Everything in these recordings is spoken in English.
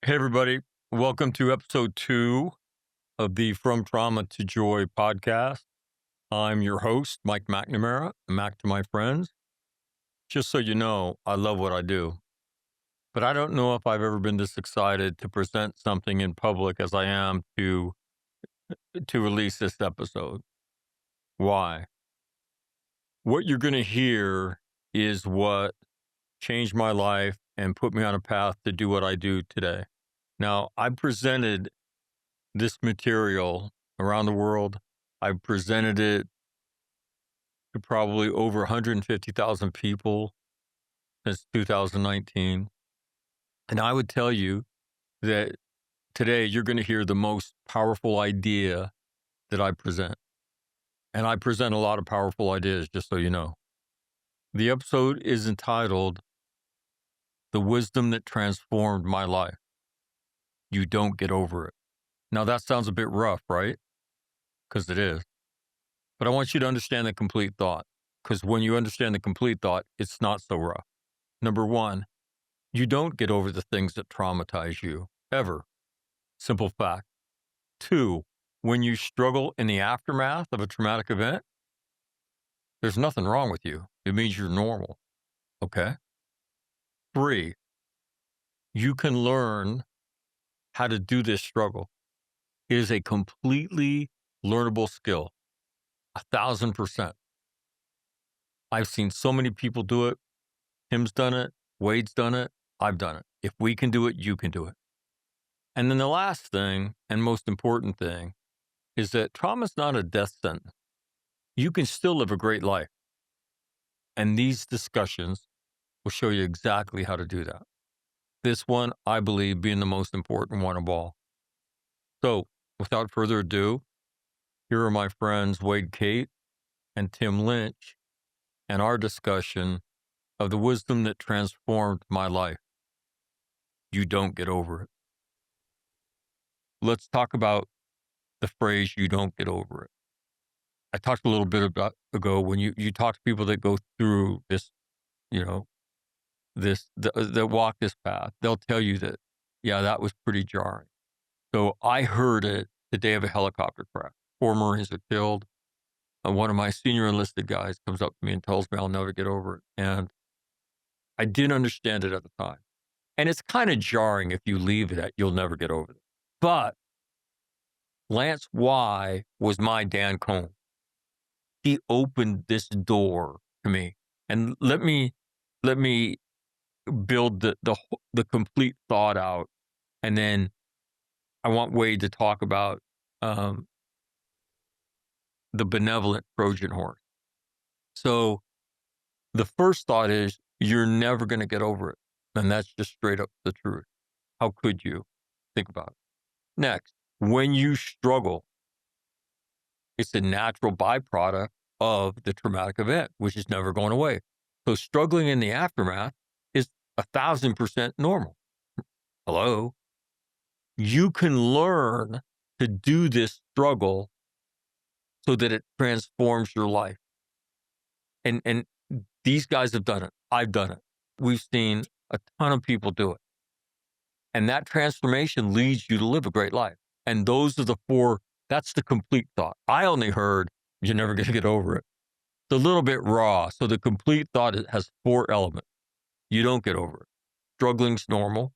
Hey, everybody. Welcome to episode 2 of the From Trauma to Joy podcast. I'm your host, Mike McNamara, Mac to my friends. Just so you know, I love what I do, but I don't know if I've ever been this excited to present something in public as I am to release this episode. Why? What you're going to hear is what changed my life and put me on a path to do what I do today. Now, I presented this material around the world. I've presented it to probably over 150,000 people since 2019. And I would tell you that today you're going to hear the most powerful idea that I present. And I present a lot of powerful ideas, just so you know. The episode is entitled The Wisdom That Transformed My Life. You don't get over it. Now, that sounds a bit rough, right? Because it is. But I want you to understand the complete thought, because when you understand the complete thought, it's not so rough. Number one, you don't get over the things that traumatize you, ever. Simple fact. Two, when you struggle in the aftermath of a traumatic event, there's nothing wrong with you. It means you're normal. Okay? Three, you can learn how to do this struggle. It is a completely learnable skill. 1,000%. I've seen so many people do it. Tim's done it. Wade's done it. I've done it. If we can do it, you can do it. And then the last thing and most important thing is that trauma is not a death sentence. You can still live a great life. And these discussions will show you exactly how to do that. This one, I believe, being the most important one of all. So, without further ado, here are my friends Wade Cates and Tim Lynch and our discussion of the wisdom that transformed my life. You don't get over it. Let's talk about the phrase, you don't get over it. I talked a little bit about ago when you talk to people that go through this, that walk this path, they'll tell you that, yeah, that was pretty jarring. So I heard it the day of a helicopter crash. 4 Marines are killed. One of my senior enlisted guys comes up to me and tells me I'll never get over it. And I didn't understand it at the time. And it's kind of jarring if you leave it at you'll never get over it. But Lance Y was my Dan Cohn. He opened this door to me. And let me build the complete thought out. And then I want Wade to talk about the benevolent Trojan horse. So the first thought is you're never going to get over it. And that's just straight up the truth. How could you? Think about it. Next, when you struggle, it's a natural byproduct of the traumatic event, which is never going away. So struggling in the aftermath is 1,000% normal. Hello? You can learn to do this struggle so that it transforms your life. And these guys have done it. I've done it. We've seen a ton of people do it. And that transformation leads you to live a great life. And those are the 4, that's the complete thought. I only heard you're never going to get over it. It's a little bit raw. So the complete thought has 4 elements. You don't get over it. Struggling's normal.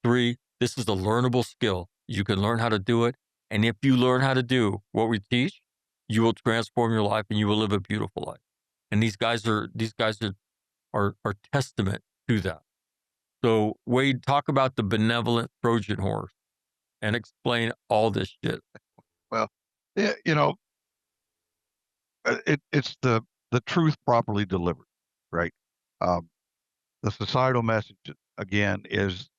3, this is a learnable skill. You can learn how to do it. And if you learn how to do what we teach, you will transform your life and you will live a beautiful life. And these guys are testament to that. So Wade, talk about the benevolent Trojan horse and explain all this shit. Well, yeah, it's the truth properly delivered, right? The societal message again is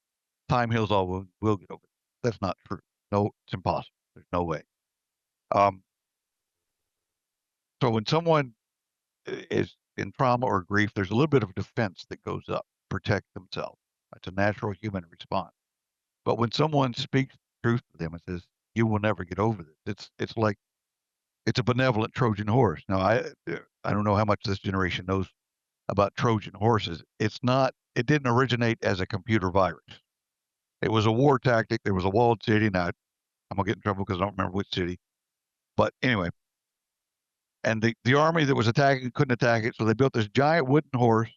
time heals all. We'll get over it. That's not true. No, it's impossible. There's no way. Um, so when someone is in trauma or grief, there's a little bit of defense that goes up, protect themselves. It's a natural human response. But when someone speaks truth to them and says, "You will never get over this," it's like it's a benevolent Trojan horse. Now, I don't know how much this generation knows about Trojan horses. It didn't originate as a computer virus. It was a war tactic. There was a walled city. Now, I'm going to get in trouble because I don't remember which city. But anyway, and the army that was attacking couldn't attack it, so they built this giant wooden horse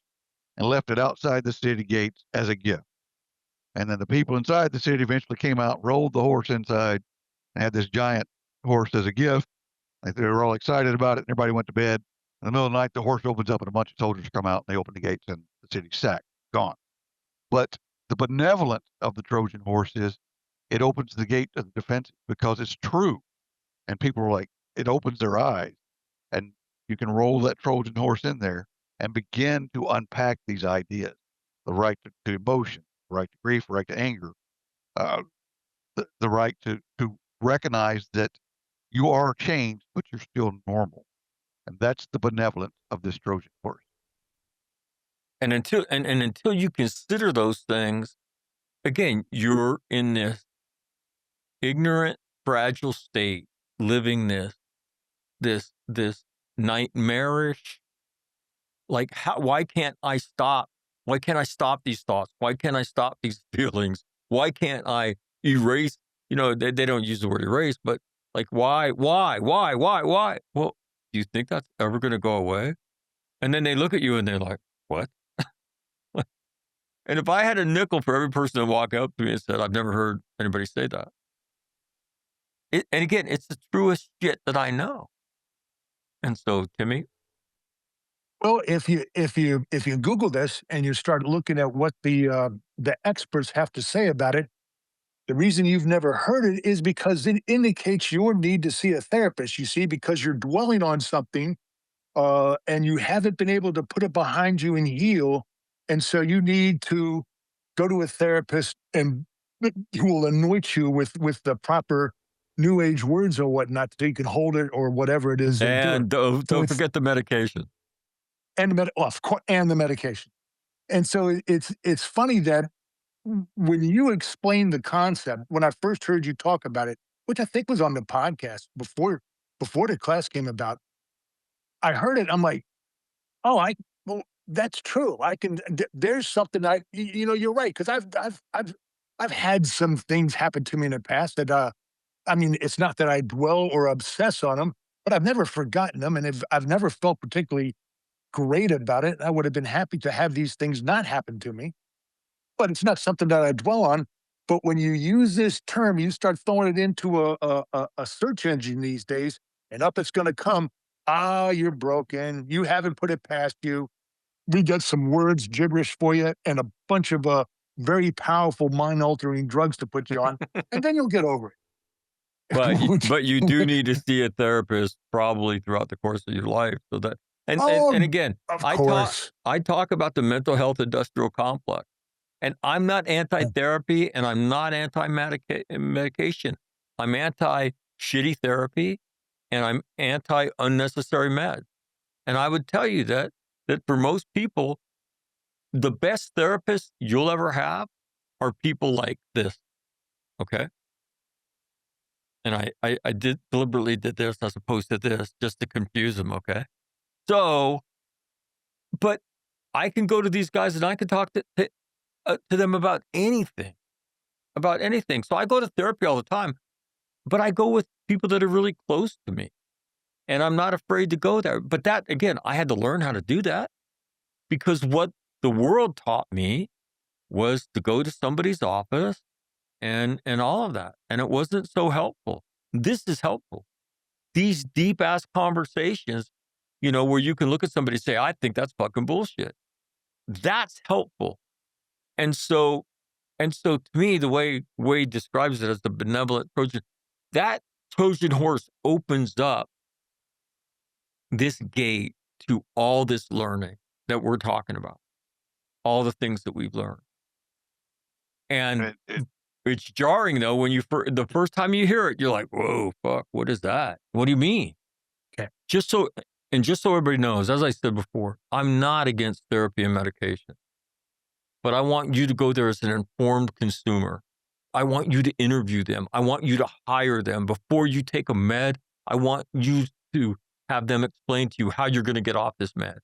and left it outside the city gates as a gift. And then the people inside the city eventually came out, rolled the horse inside, and had this giant horse as a gift. Like they were all excited about it, and everybody went to bed. In the middle of the night, the horse opens up, and a bunch of soldiers come out, and they open the gates, and the city's sacked, gone. But the benevolence of the Trojan horse is it opens the gate to the defensive because it's true. And people are like, it opens their eyes. And you can roll that Trojan horse in there and begin to unpack these ideas: the right to emotion, the right to grief, the right to anger, uh, the right to recognize that you are changed, but you're still normal. And that's the benevolence of this Trojan horse. And until you consider those things, again, you're in this ignorant, fragile state, living this nightmarish, like, why can't I stop? Why can't I stop these thoughts? Why can't I stop these feelings? Why can't I erase? They don't use the word erase, but like, why? Well, do you think that's ever going to go away? And then they look at you and they're like, what? And if I had a nickel for every person that walked up to me and said, I've never heard anybody say that. And again, it's the truest shit that I know. And so, Timmy, Well, if you Google this and you start looking at what the experts have to say about it, the reason you've never heard it is because it indicates your need to see a therapist. You see, because you're dwelling on something, and you haven't been able to put it behind you and heal, and so you need to go to a therapist and who will anoint you with the proper new age words or whatnot so you can hold it or whatever it is they're doing. and don't forget the medication. And of course, and the medication. And so it's funny that when you explain the concept, when I first heard you talk about it, which I think was on the podcast before the class came about, I heard it. I'm like, oh, well, that's true. I can. There's something you're right, because I've had some things happen to me in the past that I mean, it's not that I dwell or obsess on them, but I've never forgotten them, and I've never felt particularly great about it. I would have been happy to have these things not happen to me, but it's not something that I dwell on. But when you use this term, you start throwing it into a search engine these days, and up it's going to come. Ah, you're broken. You haven't put it past you. We got some words gibberish for you and a bunch of very powerful mind altering drugs to put you on, and then you'll get over it. But you do need to see a therapist probably throughout the course of your life, so that and again, Of course. I talk about the mental health industrial complex, and I'm not anti-therapy and I'm not anti-medication. I'm anti-shitty therapy and I'm anti-unnecessary meds. And I would tell you that for most people, the best therapists you'll ever have are people like this. Okay. And I deliberately did this as opposed to this just to confuse them. Okay. So, but I can go to these guys and I can talk to them about anything. So I go to therapy all the time, but I go with people that are really close to me. And I'm not afraid to go there. But that, again, I had to learn how to do that, because what the world taught me was to go to somebody's office and all of that. And it wasn't so helpful. This is helpful. These deep ass conversations, where you can look at somebody and say, I think that's fucking bullshit. That's helpful. And so to me, the way Wade describes it as the benevolent Trojan, that Trojan horse opens up this gate to all this learning that we're talking about, all the things that we've learned. And it's jarring, though, when the first time you hear it, you're like, whoa, fuck, what is that? What do you mean? Okay. Just so everybody knows, as I said before, I'm not against therapy and medication, but I want you to go there as an informed consumer. I want you to interview them. I want you to hire them. Before you take a med, I want you to have them explain to you how you're going to get off this med.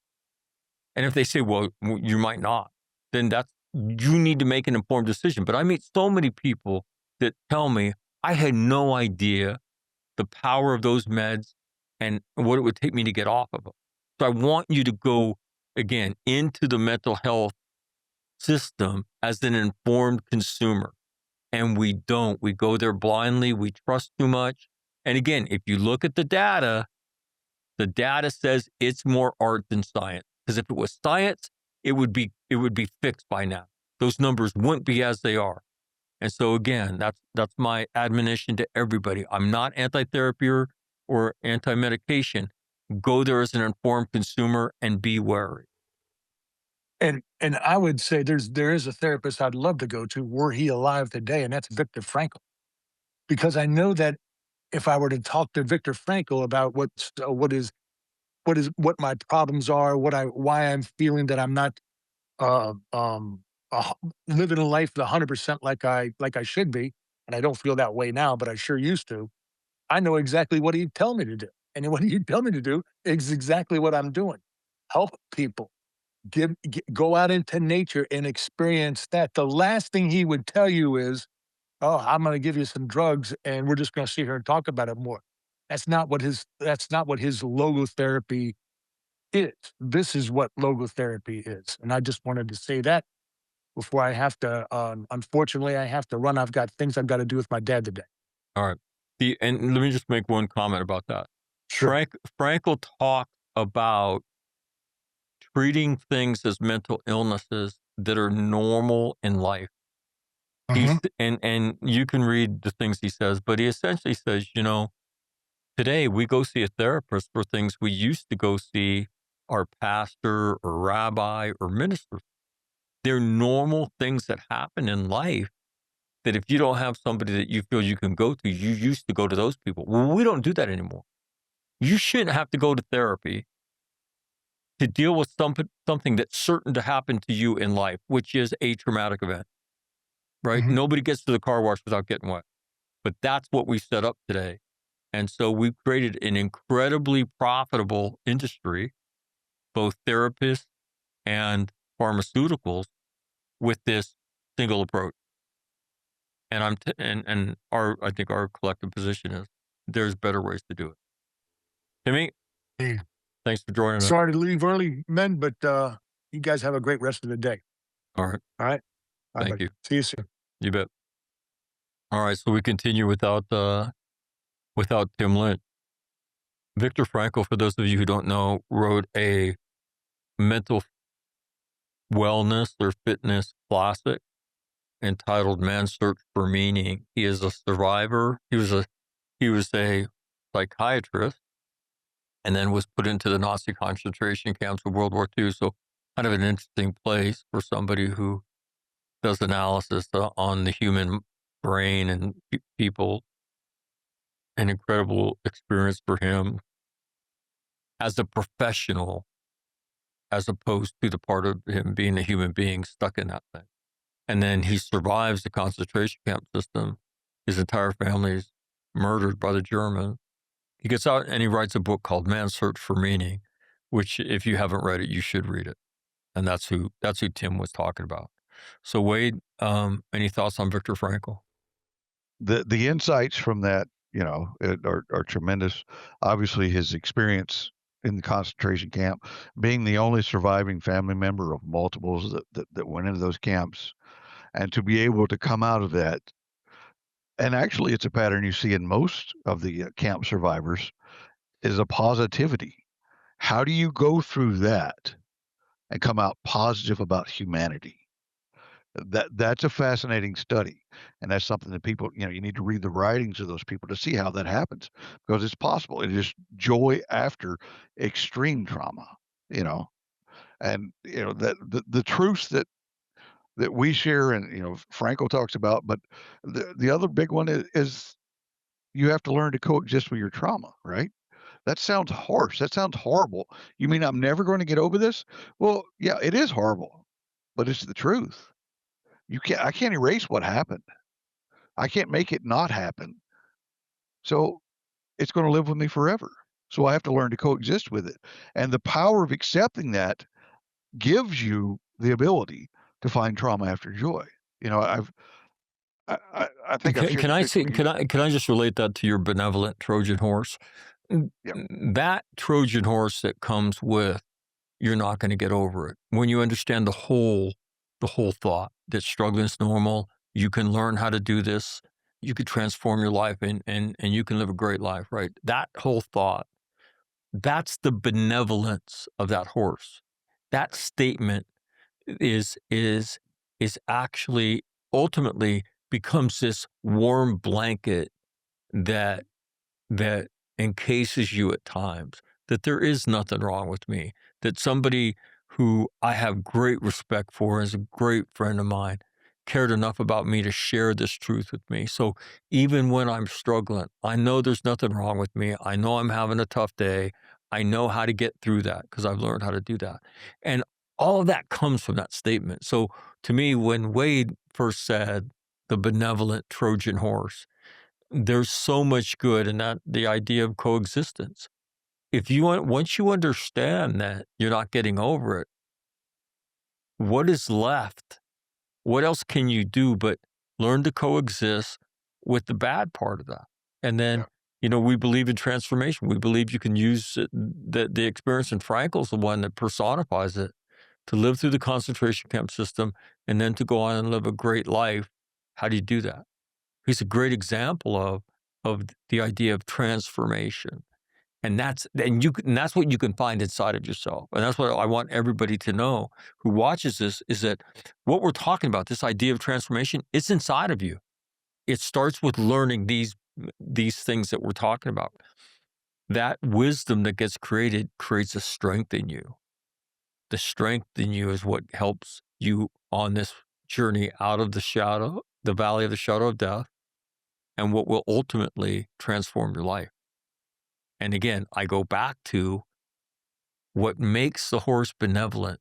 And if they say, well, you might not, then you need to make an informed decision. But I meet so many people that tell me, I had no idea the power of those meds and what it would take me to get off of them. So I want you to go, again, into the mental health system as an informed consumer. And we don't. We go there blindly. We trust too much. And again, if you look at the data says it's more art than science. Because if it was science, it would be fixed by now. Those numbers wouldn't be as they are. And so again, that's my admonition to everybody. I'm not anti-therapy or anti-medication. Go there as an informed consumer and be wary. And I would say there is a therapist I'd love to go to were he alive today, and that's Viktor Frankl. Because I know that if I were to talk to Viktor Frankl about what my problems are, why I'm feeling that I'm not uh, um, living a life 100% like I should be, and I don't feel that way now, but I sure used to. I know exactly what he'd tell me to do, and what he'd tell me to do is exactly what I'm doing. Help people. Go out into nature and experience that. The last thing he would tell you is, "Oh, I'm gonna give you some drugs, and we're just gonna sit here and talk about it more." That's not what his logotherapy is. This is what logotherapy is, and I just wanted to say that before I have to, unfortunately, I have to run. I've got things I've gotta do with my dad today. All right. And let me just make one comment about that. Sure. Frankl talked about treating things as mental illnesses that are normal in life. Mhm. And you can read the things he says, but he essentially says, today we go see a therapist for things we used to go see our pastor or rabbi or minister. They're normal things that happen in life that if you don't have somebody that you feel you can go to, you used to go to those people. Well, we don't do that anymore. You shouldn't have to go to therapy to deal with something that's certain to happen to you in life, which is a traumatic event, right? Mhm. Nobody gets to the car wash without getting wet. But that's what we set up today. And so we've created an incredibly profitable industry, both therapists and pharmaceuticals, with this single approach. And I think our collective position is there's better ways to do it. Timmy, Hey, thanks for joining us. sorry to leave early, men, but, you guys have a great rest of the day. All right. Alright? Bye, Thank buddy. you. See you soon. You bet. All right. So we continue without Tim Lynch. Viktor Frankl, for those of you who don't know, wrote a mental wellness or fitness classic entitled Man's Search for Meaning. He is a survivor. He was a psychiatrist and then was put into the Nazi concentration camps of World War II. So kind of an interesting place for somebody who does analysis on the human brain and people. An incredible experience for him as a professional, as opposed to the part of him being a human being stuck in that thing. And then he survives the concentration camp system. His entire family is murdered by the Germans. He gets out and he writes a book called Man's Search for Meaning, which if you haven't read it, you should read it. And that's who Tim was talking about. So Wade, any thoughts on Viktor Frankl? The insights from that, are tremendous. Obviously, his experience in the concentration camp, being the only surviving family member of multiples that went into those camps, and to be able to come out of that. And actually, it's a pattern you see in most of the camp survivors is a positivity. How do you go through that and come out positive about humanity? That's a fascinating study, and that's something that people, you need to read the writings of those people to see how that happens, because it's possible. It is joy after extreme trauma, you know, and that the truths that we share, and Franco talks about, but the other big one is you have to learn to coexist with your trauma, right? That sounds harsh. That sounds horrible. You mean I'm never going to get over this? Well, yeah, it is horrible, but it's the truth. I can't erase what happened. I can't make it not happen. So it's going to live with me forever. So I have to learn to coexist with it. And the power of accepting that gives you the ability to find trauma after joy. You know, I think I've shared Can this I picture see? with you. Can I just relate that to your benevolent Trojan horse? Yeah, That Trojan horse that comes with you're not going to get over it. When you understand the whole thought that struggling is normal, you can learn how to do this. You could transform your life and you can live a great life, right? That whole thought, that's the benevolence of that horse. That statement is is is actually ultimately becomes this warm blanket that that encases you at times, that there is nothing wrong with me, that somebody who I have great respect for is a great friend of mine cared enough about me to share this truth with me. So even when I'm struggling, I know there's nothing wrong with me. I know I'm having a tough day. I know how to get through that because I've learned how to do that. And all of that comes from that statement. So to me, when Wade first said the benevolent Trojan horse, there's so much good in that, the idea of coexistence. If you want, once you understand that you're not getting over it, what is left? What else can you do but learn to coexist with the bad part of that? And yeah, then, we believe in transformation. We believe you can use it, the experience in Frankel's the one that personifies it, to live through the concentration camp system and then to go on and live a great life. How do you do that? He's a great example of the idea of transformation. And that's what you can find inside of yourself. And that's what I want everybody to know who watches this, is that what we're talking about, this idea of transformation, it's inside of you. It starts with learning these things that we're talking about. That wisdom that gets created creates a strength in you. The strength in you is what helps you on this journey out of the valley of the shadow of death, and what will ultimately transform your life. And again, I go back to what makes the horse benevolent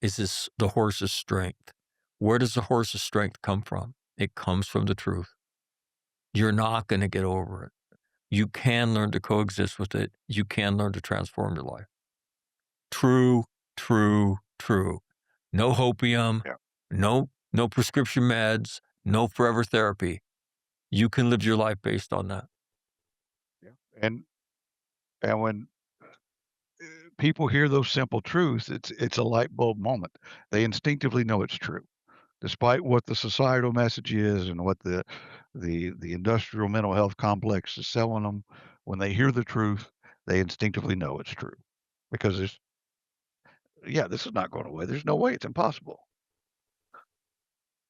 is the horse's strength. Where does the horse's strength come from? It comes from the truth. You're not going to get over it. You can learn to coexist with it. You can learn to transform your life. True, true, true. No hopium, yeah, no prescription meds, no forever therapy. You can live your life based on that. yeah. And when people hear those simple truths, it's a light bulb moment. They instinctively know it's true, despite what the societal message is and what the industrial mental health complex is selling them. When they hear the truth, they instinctively know it's true because yeah, this is not going away. There's no way. It's impossible.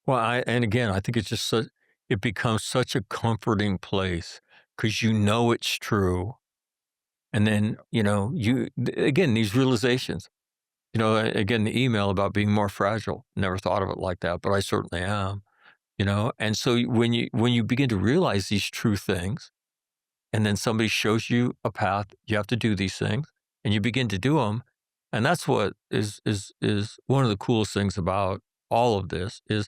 Well, and again, I think it's just it becomes such a comforting place because you know it's true. And then, Yeah, again, these realizations, again, the email about being more fragile, never thought of it like that, but I certainly am, And so when you begin to realize these true things, and then somebody shows you a path, you have to do these things, and you begin to do them. And that's what is one of the coolest things about all of this is,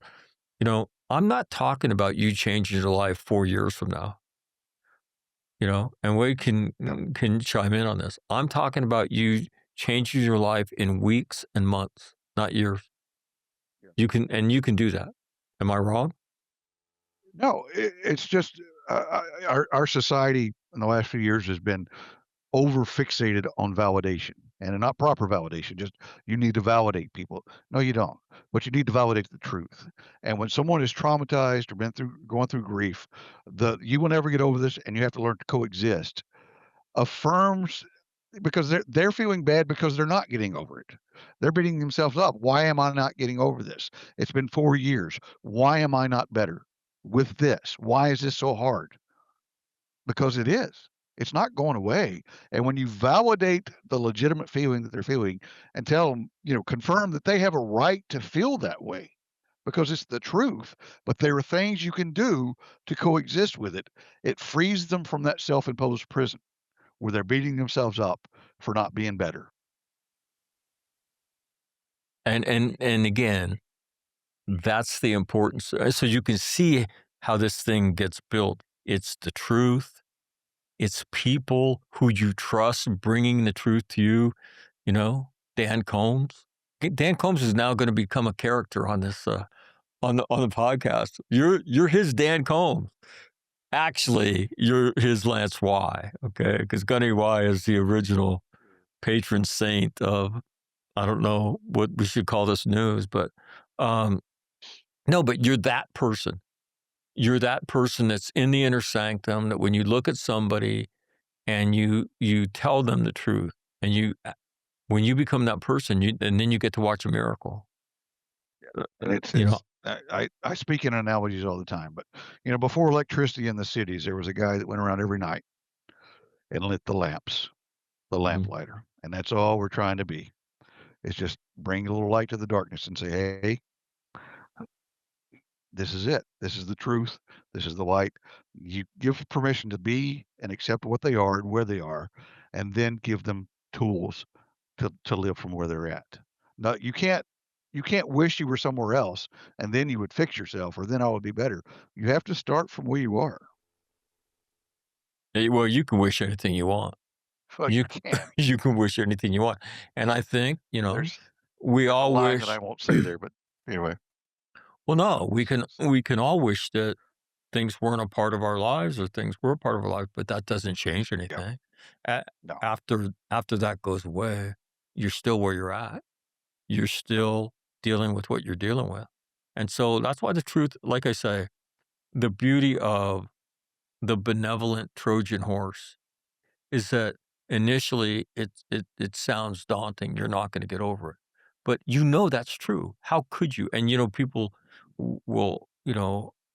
I'm not talking about you changing your life 4 years from now, and Wade yeah, can chime in on this. I'm talking about you changing your life in weeks and months, not years. yeah. You can do that. Am I wrong? No, it's just our society in the last few years has been over fixated on validation and not proper validation. Just you need to validate people. No, you don't. But you need to validate the truth. And when someone is traumatized or been through going through grief, you will never get over this, and you have to learn to coexist. Affirms because they're feeling bad because they're not getting over it. They're beating themselves up. Why am I not getting over this? It's been 4 years. Why am I not better with this? Why is this so hard? Because it is. It's not going away. And when you validate the legitimate feeling that they're feeling and tell them, confirm that they have a right to feel that way because it's the truth, but there are things you can do to coexist with it. It frees them from that self-imposed prison where they're beating themselves up for not being better. And again, that's the importance. So you can see how this thing gets built. It's the truth. It's people who you trust bringing the truth to you. Dan Combs, Dan Combs is now going to become a character on this on the podcast. You're his Dan Combs. Actually, you're his Lance Y. Okay, because Gunny Y is the original patron saint of, I don't know what we should call this news, but no, but you're that person. You're that person that's in the inner sanctum, that when you look at somebody and you tell them the truth, and when you become that person, and then you get to watch a miracle. And it's You know, I speak in analogies all the time, but before electricity in the cities, there was a guy that went around every night and lit the lamps, the Mhm. lamplighter, and that's all we're trying to be. Is just bring a little light to the darkness and say, hey, this is it. This is the truth. This is the light. You give permission to be and accept what they are and where they are, and then give them tools to live from where they're at. No, you can't wish you were somewhere else and then you would fix yourself or then all would be better. You have to start from where you are. well, you can wish anything you want. Well, You you can. you can wish anything you want, and I think There's we there's a all line that I wish. won't say there, but anyway. Well, no, we It's, can it's, we can all wish that things weren't a part of our lives or things were a part of our life, but that doesn't change yeah, anything. A- no, after that goes away, you're still where you're at. You're no, still dealing with what you're dealing with, and so that's why the truth, like I say, the beauty of the benevolent Trojan horse is that initially it sounds daunting. You're not going to get over it, but that's true. How could you? And people will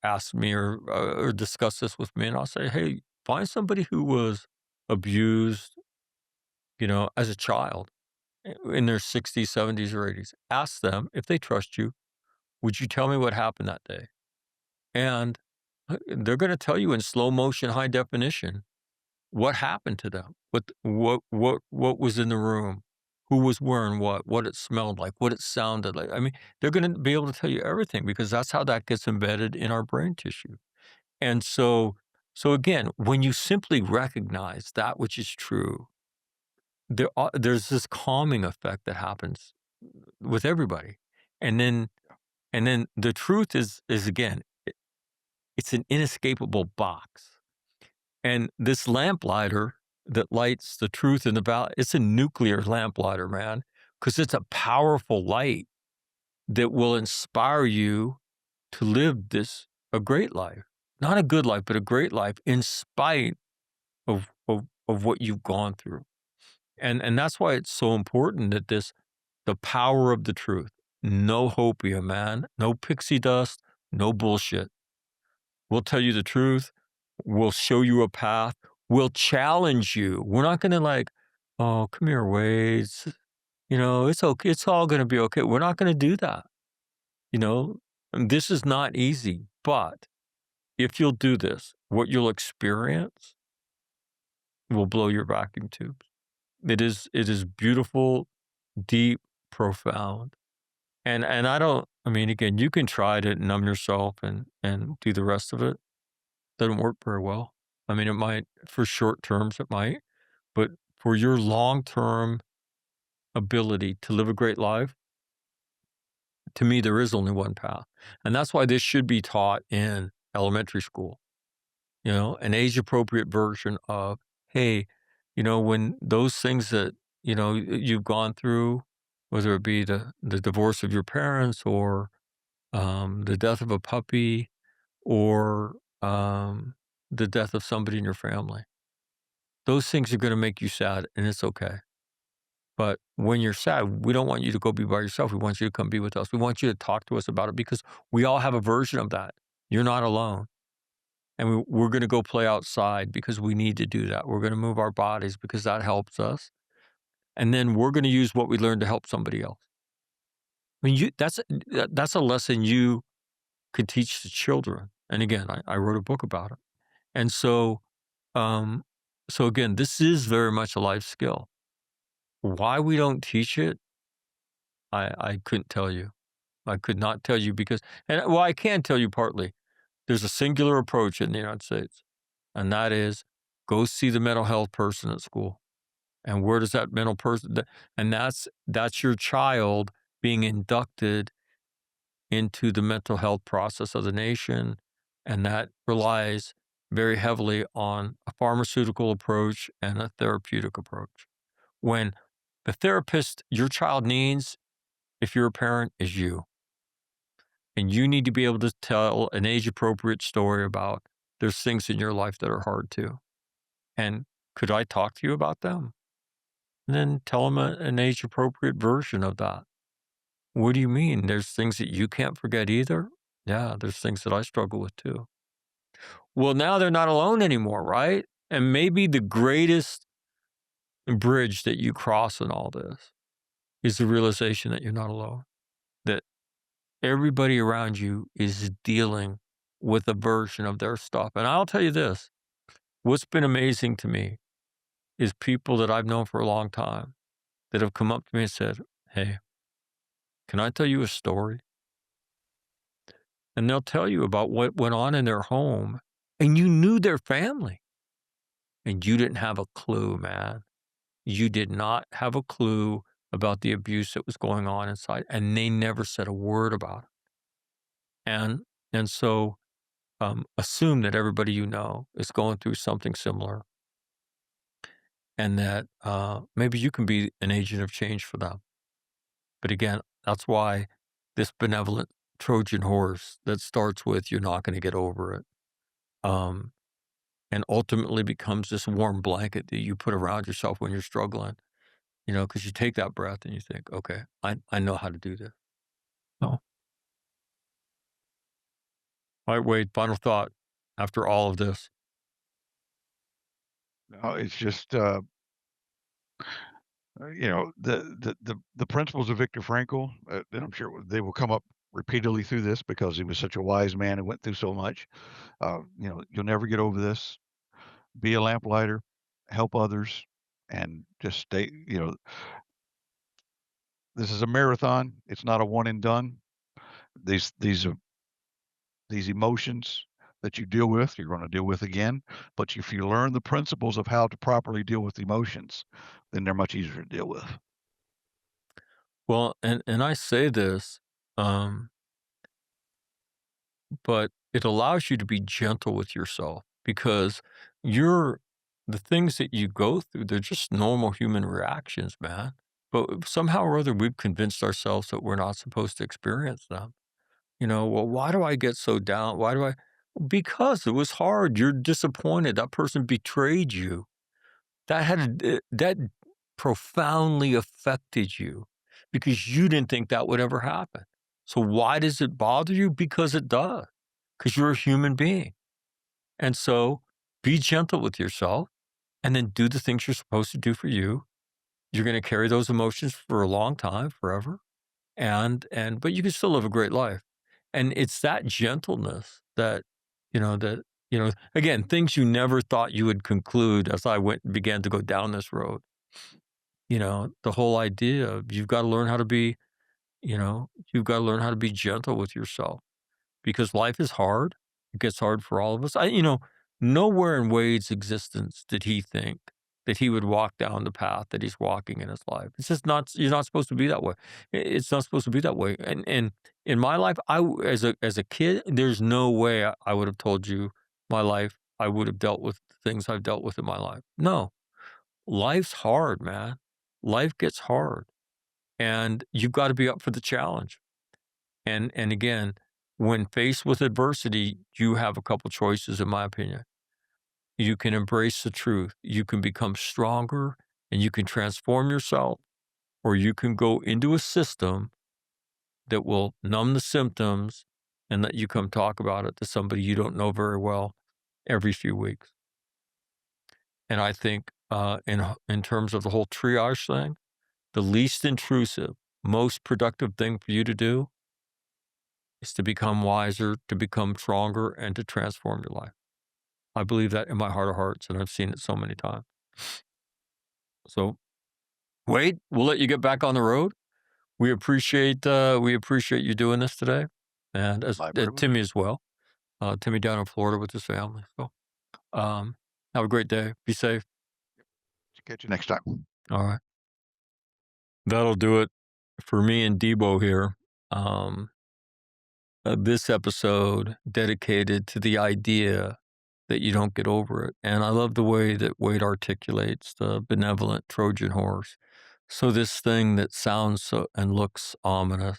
ask me or discuss this with me, and I'll say, hey, find somebody who was abused, as a child in their 60s, 70s, or 80s. Ask them if they trust you. Would you tell me what happened that day? And they're going to tell you in slow motion, high definition, what happened to them? What was in the room? Who was wearing what it smelled like, what it sounded like. I mean, they're gonna be able to tell you everything because that's how that gets embedded in our brain tissue. And so again, when you simply recognize that which is true, there's this calming effect that happens with everybody. And then the truth is again, it's an inescapable box. And this lamplighter that lights the truth in the valley, it's a nuclear lamplighter, man, because it's a powerful light that will inspire you to live a great life. Not a good life, but a great life in spite of what you've gone through. And that's why it's so important that the power of the truth. No hopium, man. No pixie dust, no bullshit. We'll tell you the truth. We'll show you a path. We'll challenge you. We're not going to oh, come here, Wade. It's okay. It's all going to be okay. We're not going to do that. And this is not easy, but if you'll do this, what you'll experience will blow your vacuum tubes. It is beautiful, deep, profound. And I mean, again, you can try to numb yourself and do the rest of it. Doesn't work very well. I mean, it might for short terms, it might, but for your long-term ability to live a great life, to me, there is only one path. And that's why this should be taught in elementary school, an age-appropriate version of, hey, when those things that, you've gone through, whether it be the divorce of your parents or the death of a puppy or the death of somebody in your family. Those things are going to make you sad, and it's okay. But when you're sad, we don't want you to go be by yourself. We want you to come be with us. We want you to talk to us about it because we all have a version of that. You're not alone. And we're going to go play outside because we need to do that. We're going to move our bodies because that helps us. And then we're going to use what we learned to help somebody else. I mean, that's a lesson you could teach the children. And again, I wrote a book about it. And um, so again, this is very much a life skill. Why we don't teach it, I couldn't tell you. I could not tell you because, I can tell you partly. There's a singular approach in the United States, and that is go see the mental health person at school. And where does that mental person, and that's your child being inducted into the mental health process of the nation, and that relies very heavily on a pharmaceutical approach and a therapeutic approach. When the therapist your child needs, if you're a parent, is you. And you need to be able to tell an age appropriate story about there's things in your life that are hard too. And could I talk to you about them? And then tell them an age appropriate version of that. What do you mean? There's things that you can't forget either? Yeah, there's things that I struggle with too. Well, now they're not alone anymore, right? And maybe the greatest bridge that you cross in all this is the realization that you're not alone, that everybody around you is dealing with a version of their stuff. And I'll tell you this, what's been amazing to me is people that I've known for a long time that have come up to me and said, "Hey, can I tell you a story?" And they'll tell you about what went on in their home, and you knew their family, and you didn't have a clue, man. You did not have a clue about the abuse that was going on inside, and they never said a word about it. And so assume that everybody you know is going through something similar, and that maybe you can be an agent of change for them. But again, that's why this benevolent Trojan horse that starts with "you're not going to get over it," um, and ultimately becomes this warm blanket that you put around yourself when you're struggling. Because you take that breath and you think, "Okay, I know how to do this." Oh, all right, Wade. Final thought after all of this. No, it's just, the principles of Viktor Frankl, and I'm sure they will come up repeatedly through this because he was such a wise man and went through so much. You'll never get over this. Be a lamplighter, help others, and just stay. This is a marathon. It's not a one and done. These are these emotions that you deal with, you're going to deal with again. But if you learn the principles of how to properly deal with emotions, then they're much easier to deal with. Well, and I say this, um, but it allows you to be gentle with yourself because you're the things that you go through, they're just normal human reactions, man. But somehow or other, we've convinced ourselves that we're not supposed to experience them. Well, why do I get so down? Why do I? Because it was hard. You're disappointed. That person betrayed you. That profoundly affected you because you didn't think that would ever happen. So why does it bother you? Because it does. Because you're a human being. And so be gentle with yourself and then do the things you're supposed to do for you. You're going to carry those emotions for a long time, forever. But you can still live a great life. And it's that gentleness that again, things you never thought you would conclude as I began to go down this road. The whole idea of you've got to learn how to be gentle with yourself because life is hard. It gets hard for all of us. Nowhere in Wade's existence did he think that he would walk down the path that he's walking in his life. It's just not, you're not supposed to be that way. It's not supposed to be that way. And in my life, as a kid, there's no way I would have told you my life. I would have dealt with the things I've dealt with in my life. No, life's hard, man. Life gets hard and you've got to be up for the challenge. And again, when faced with adversity, you have a couple choices, in my opinion. You can embrace the truth. You can become stronger and you can transform yourself, or you can go into a system that will numb the symptoms and let you come talk about it to somebody you don't know very well every few weeks. And I think in terms of the whole triage thing, the least intrusive, most productive thing for you to do is to become wiser, to become stronger, and to transform your life. I believe that in my heart of hearts, and I've seen it so many times. So, Wade, we'll let you get back on the road. We appreciate you doing this today, and as My privilege. Timmy as well. Timmy down in Florida with his family. So, um, have a great day. Be safe. Catch you next time. All right, that'll do it for me and Debo here, um, this episode dedicated to the idea that you don't get over it. And I love the way that Wade articulates the benevolent Trojan horse. So this thing that sounds so, and looks ominous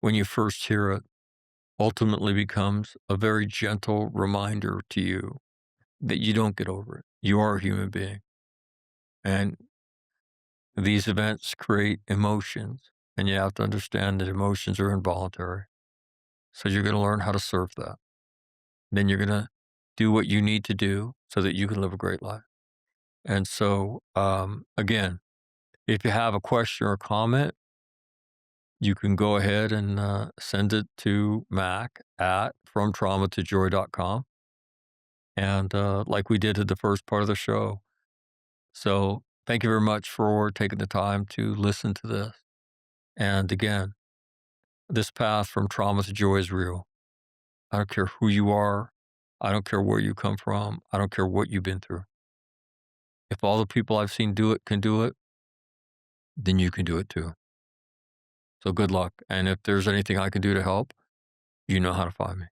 when you first hear it ultimately becomes a very gentle reminder to you that you don't get over it. You are a human being. And these events create emotions, and you have to understand that emotions are involuntary. So you're going to learn how to surf that. Then you're going to do what you need to do so that you can live a great life. And so, again, if you have a question or a comment, you can go ahead and send it to Mac at fromtraumatojoy.com. And like we did at the first part of the show. So thank you very much for taking the time to listen to this. And again, this path from trauma to joy is real. I don't care who you are. I don't care where you come from. I don't care what you've been through. If all the people I've seen do it can do it, then you can do it too. So good luck. And if there's anything I can do to help, you know how to find me.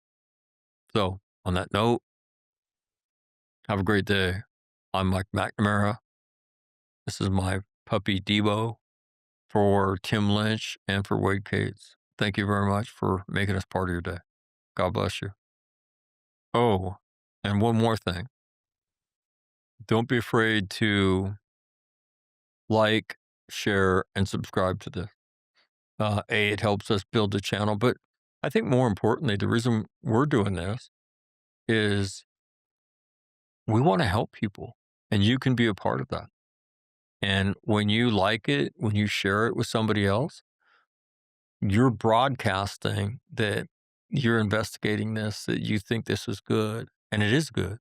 So on that note, have a great day. I'm Mike McNamara. This is my puppy Debo for Tim Lynch and for Wade Cates. Thank you very much for making us part of your day. God bless you. Oh, and one more thing. Don't be afraid to like, share, and subscribe to this. It helps us build the channel. But I think more importantly, the reason we're doing this is we want to help people, and you can be a part of that. And when you like it, when you share it with somebody else, you're broadcasting that you're investigating this, that you think this is good, and it is good.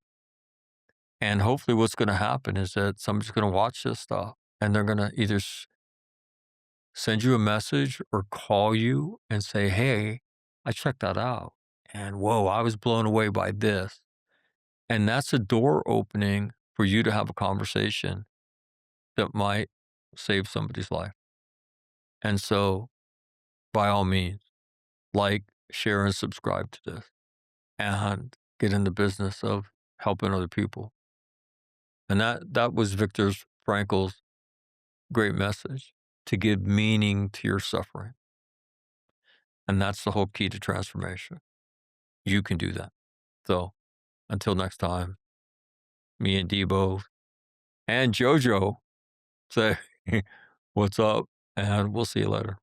And hopefully what's going to happen is that somebody's going to watch this stuff and they're going to either send you a message or call you and say, hey, I checked that out. And whoa, I was blown away by this. And that's a door opening for you to have a conversation that might save somebody's life. And so by all means, like, share, and subscribe to this and get in the business of helping other people. And that was Viktor Frankl's great message, to give meaning to your suffering. And that's the whole key to transformation. You can do that. So until next time, me and Debo and Jojo say, what's up? And we'll see you later.